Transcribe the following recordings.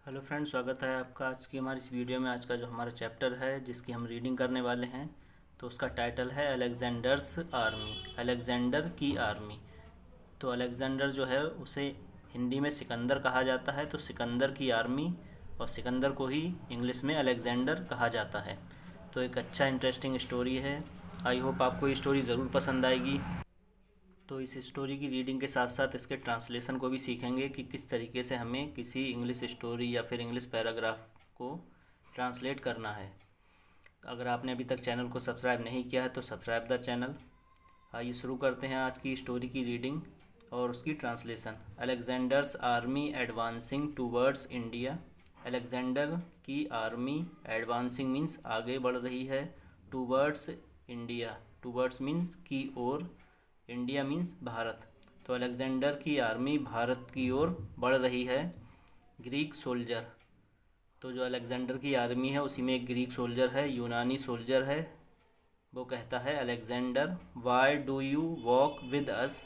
Hello friends, स्वागत है आपका आज की हमारी इस वीडियो में। आज का जो हमारा चैप्टर है जिसकी हम रीडिंग करने वाले हैं, तो उसका टाइटल है अलेक्जेंडर्स आर्मी, अलेक्जेंडर की आर्मी। तो अलेक्जेंडर जो है उसे हिंदी में सिकंदर कहा जाता है, तो सिकंदर की आर्मी, और सिकंदर को ही इंग्लिश में अलेक्जेंडर कहा जाता है। तो एक अच्छा इंटरेस्टिंग स्टोरी है। आई होप आपको ये स्टोरी ज़रूर पसंद आएगी। तो इस स्टोरी की रीडिंग के साथ साथ इसके ट्रांसलेशन को भी सीखेंगे कि किस तरीके से हमें किसी इंग्लिश स्टोरी या फिर इंग्लिश पैराग्राफ को ट्रांसलेट करना है। अगर आपने अभी तक चैनल को सब्सक्राइब नहीं किया है तो सब्सक्राइब द चैनल। आइए शुरू करते हैं आज की स्टोरी की रीडिंग और उसकी translation. Alexander's army advancing towards India. Alexander की आर्मी एडवांसिंग मीन्स आगे बढ़ रही है, टूवर्ड्स इंडिया, टूवर्ड्स मीन्स की ओर, इंडिया मीन्स भारत। तो अलेक्जेंडर की आर्मी भारत की ओर बढ़ रही है। ग्रीक सोल्जर, तो जो अलेक्जेंडर की आर्मी है उसी में एक ग्रीक सोल्जर है, यूनानी सोल्जर है। वो कहता है Alexander, why do you walk with us.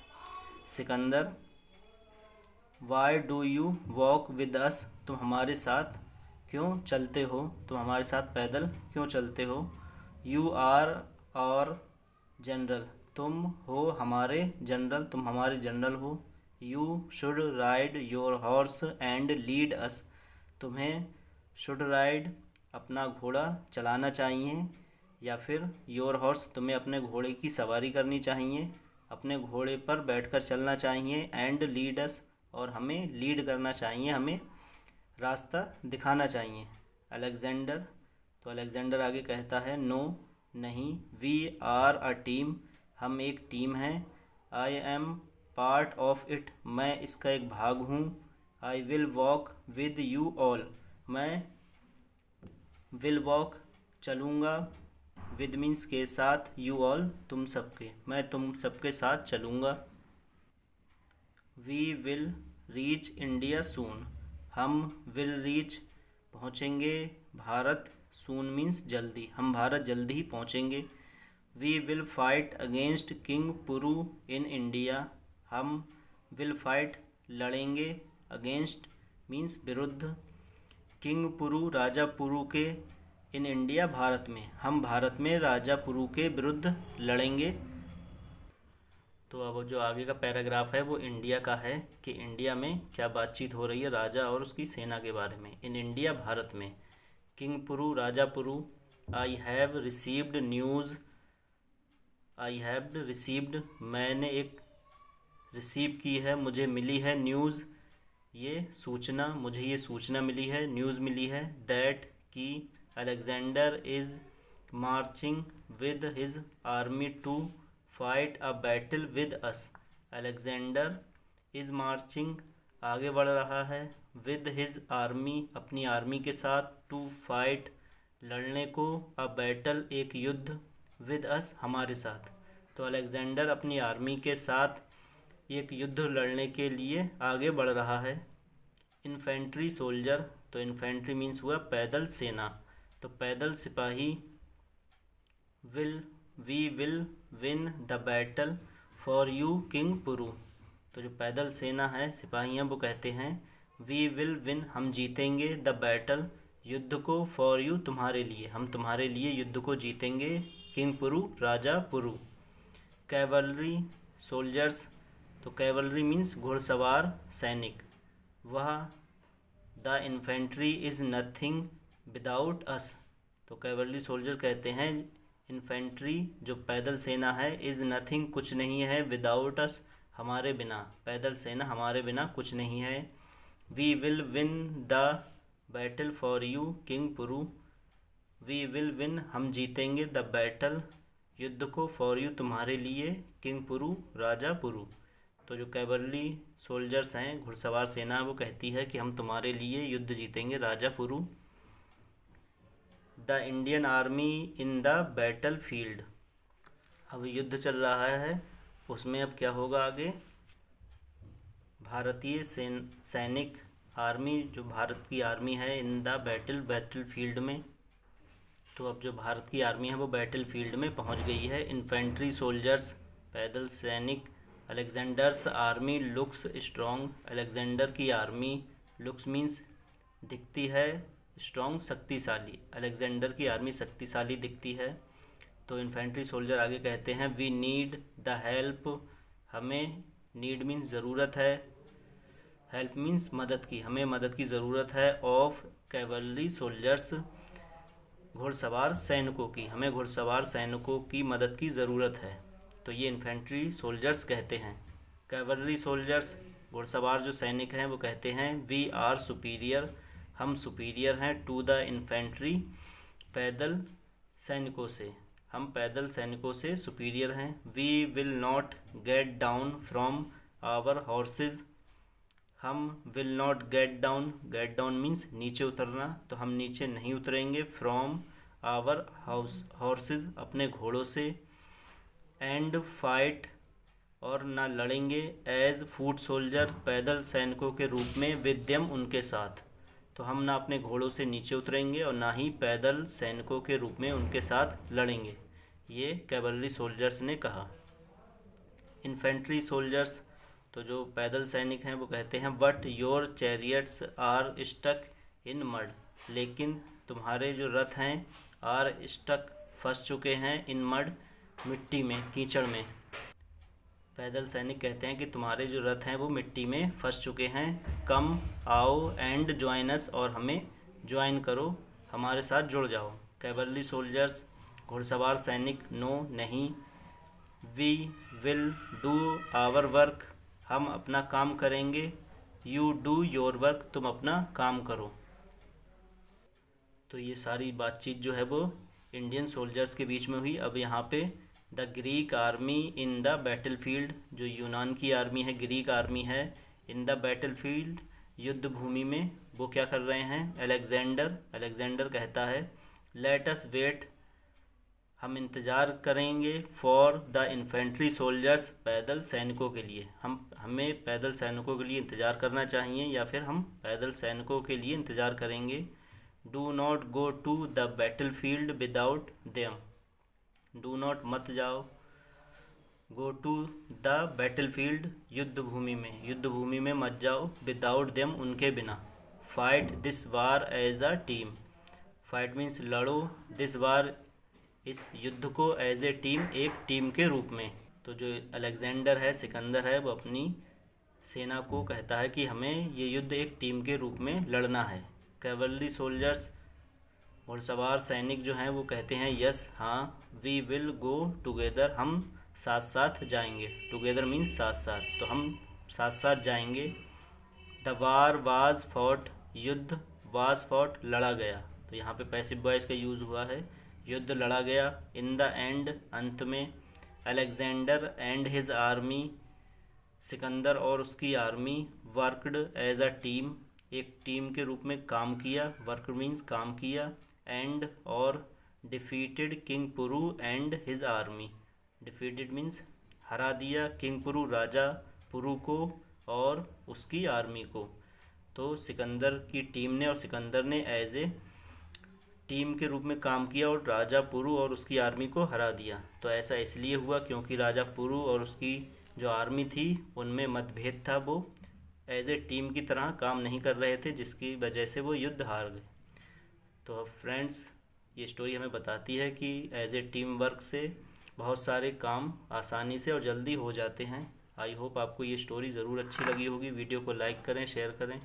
Sikandar, why do you walk with us, तुम हमारे साथ क्यों चलते हो, तुम हमारे साथ पैदल क्यों चलते हो। यू आर और जनरल, तुम हो हमारे जनरल, तुम हमारे जनरल हो। You should ride your horse and lead us, तुम्हें शुड राइड अपना घोड़ा चलाना चाहिए, या फिर योर हॉर्स, तुम्हें अपने घोड़े की सवारी करनी चाहिए, अपने घोड़े पर बैठकर चलना चाहिए। एंड लीड अस, और हमें लीड करना चाहिए, हमें रास्ता दिखाना चाहिए। अलेक्जेंडर, तो अलेक्जेंडर आगे कहता है, नो नहीं, वी आर अ टीम, हम एक टीम हैं। I am part of it, मैं इसका एक भाग हूँ। I will walk with you all, मैं विल वॉक चलूँगा, विद मीन्स के साथ, यू ऑल तुम सबके, मैं तुम सबके साथ चलूँगा। We will reach India soon, हम विल रीच पहुँचेंगे भारत, सून मीन्स जल्दी, हम भारत जल्दी ही पहुँचेंगे। We will fight against king Puru in India, हम विल फाइट लड़ेंगे, अगेंस्ट मीन्स विरुद्ध, किंग पुरु राजा पुरु के, इन इंडिया भारत में, हम भारत में राजा पुरु के विरुद्ध लड़ेंगे। तो अब जो आगे का पैराग्राफ है वो इंडिया का है कि इंडिया में क्या बातचीत हो रही है राजा और उसकी सेना के बारे में। इन इंडिया, भारत में। किंग पुरु, राजा पुरु। I have received news, I have received, मैंने एक रिसीव की है, मुझे मिली है, न्यूज़ ये सूचना, मुझे ये सूचना मिली है, न्यूज़ मिली है। दैट कि Alexander is marching with his army to fight a battle with us. Alexander is marching आगे बढ़ रहा है, विद हिज आर्मी अपनी आर्मी के साथ, टू फाइट लड़ने को, अ बैटल एक युद्ध, विद अस हमारे साथ। तो अलेक्जेंडर अपनी आर्मी के साथ एक युद्ध लड़ने के लिए आगे बढ़ रहा है। इन्फेंट्री सोल्जर, तो इन्फेंट्री मीन्स हुआ पैदल सेना, तो पैदल सिपाही। Will, we will win the battle for you king Puru, तो जो पैदल सेना है, सिपाही हैं, वो कहते हैं वी विल विन, हम जीतेंगे, द बैटल युद्ध को, फॉर यू तुम्हारे लिए, हम तुम्हारे लिए युद्ध को जीतेंगे, किंग पुरु राजा पुरु। कैवलरी सोल्जर्स, तो कैवलरी मीन्स घुड़सवार सैनिक। वह, the infantry is nothing without अस, तो कैवलरी सोल्जर कहते हैं इन्फेंट्री जो पैदल सेना है, इज़ नथिंग कुछ नहीं है, विदाउट अस हमारे बिना, पैदल सेना हमारे बिना कुछ नहीं है। We will win the battle for you king Puru, we will win हम जीतेंगे, द बैटल युद्ध को, फॉर यू तुम्हारे लिए, किंग पुरु राजा पुरु। तो जो कैवलरी सोल्जर्स हैं, घुड़सवार सेना, वो कहती है कि हम तुम्हारे लिए युद्ध जीतेंगे, राजा Puru. The Indian army in the battle field, अब युद्ध चल रहा है, उसमें अब क्या होगा आगे। भारतीय सैनिक, आर्मी जो भारत की आर्मी है, इन द बैटल फील्ड में, तो अब जो भारत की आर्मी है वो बैटल फील्ड में पहुंच गई है। इन्फेंट्री सोल्जर्स पैदल सैनिक। Alexander's army looks strong, Alexander की आर्मी, लुक्स मीन्स दिखती है स्ट्रॉन्ग शक्तिशाली, अलेक्जेंडर की आर्मी शक्तिशाली दिखती है। तो इन्फेंट्री सोल्जर आगे कहते हैं वी नीड द हेल्प, हमें नीड मीन्स ज़रूरत है, हेल्प मीन्स मदद की, हमें मदद की ज़रूरत है, ऑफ कैवलरी सोल्जर्स, घुड़सवार सैनिकों की, हमें घुड़सवार सैनिकों की मदद की ज़रूरत है। तो ये इन्फेंट्री सोल्जर्स कहते हैं। कैवलरी सोल्जर्स, घुड़सवार जो सैनिक हैं वो कहते हैं वी आर सुपीरियर, हम सुपीरियर हैं, टू द इन्फेंट्री, पैदल सैनिकों से, हम पैदल सैनिकों से सुपीरियर हैं। We will not get down from our horses, हम will not get down means नीचे उतरना, तो हम नीचे नहीं उतरेंगे, फ्रॉम आवर हॉर्सेज अपने घोड़ों से, एंड फाइट और ना लड़ेंगे, एज फूट सोल्जर पैदल सैनिकों के रूप में, विद्यम उनके साथ, तो हम ना अपने घोड़ों से नीचे उतरेंगे और ना ही पैदल सैनिकों के रूप में उनके साथ लड़ेंगे, ये कैवलरी सोल्जर्स ने कहा। इन्फेंट्री सोल्जर्स, तो जो पैदल सैनिक हैं वो कहते हैं but your chariots are stuck in mud, लेकिन तुम्हारे जो रथ हैं आर स्टक फंस चुके हैं, इन मड मिट्टी में, कीचड़ में। पैदल सैनिक कहते हैं कि तुम्हारे जो रथ हैं वो मिट्टी में फंस चुके हैं, कम आओ एंड ज्वाइन अस, और हमें ज्वाइन करो, हमारे साथ जुड़ जाओ। कैवलरी सोल्जर्स, घुड़सवार सैनिक, नो नहीं, we will do our work, हम अपना काम करेंगे, यू डू योर वर्क, तुम अपना काम करो। तो ये सारी बातचीत जो है वो इंडियन सोल्जर्स के बीच में हुई। अब यहाँ पे the Greek army in the battlefield, जो यूनान की आर्मी है, ग्रीक आर्मी है, इन द बैटलफील्ड युद्ध भूमि में, वो क्या कर रहे हैं, अलेक्जेंडर कहता है लेट अस वेट, हम इंतज़ार करेंगे, फॉर द इन्फेंट्री सोल्जर्स, पैदल सैनिकों के लिए, हमें पैदल सैनिकों के लिए इंतज़ार करना चाहिए, या फिर हम पैदल सैनिकों के लिए इंतज़ार करेंगे। Do not go to the battle field without them, do not मत जाओ, go to the battle field युद्ध भूमि में मत जाओ, विदाउट देम उनके बिना। Fight this war as a team, fight means लड़ो, दिस वार इस युद्ध को, एज ए टीम एक टीम के रूप में। तो जो अलेक्जेंडर है, सिकंदर है, वो अपनी सेना को कहता है कि हमें ये युद्ध एक टीम के रूप में लड़ना है। कैवलरी सोल्जर्स, घुड़सवार सैनिक जो हैं वो कहते हैं यस हाँ, वी विल गो टुगेदर, हम साथ साथ जाएंगे, टुगेदर मीन्स साथ साथ, तो हम साथ साथ जाएंगे। द वार वाज फॉट, युद्ध, वाज फॉट लड़ा गया, तो यहाँ पे पैसिव वॉइस का यूज़ हुआ है, युद्ध लड़ा गया। इन द एंड, अंत में, अलेक्जेंडर एंड हिज आर्मी, सिकंदर और उसकी army, worked as a team, एक टीम के रूप में काम किया, वर्क मीन्स काम किया, एंड और defeated king Puru and his army, defeated means हरा दिया, किंग पुरु राजा पुरु को और उसकी आर्मी को। तो सिकंदर की टीम ने और सिकंदर ने एज ए टीम के रूप में काम किया और राजा पुरु और उसकी आर्मी को हरा दिया। तो ऐसा इसलिए हुआ क्योंकि राजा पुरु और उसकी जो आर्मी थी उनमें मतभेद था, वो एज ए टीम की तरह काम नहीं कर रहे थे, जिसकी वजह से वो युद्ध हार गए। तो फ्रेंड्स, ये स्टोरी हमें बताती है कि एज ए टीम वर्क से बहुत सारे काम आसानी से और जल्दी हो जाते हैं। आई होप आपको ये स्टोरी ज़रूर अच्छी लगी होगी। वीडियो को लाइक करें, शेयर करें।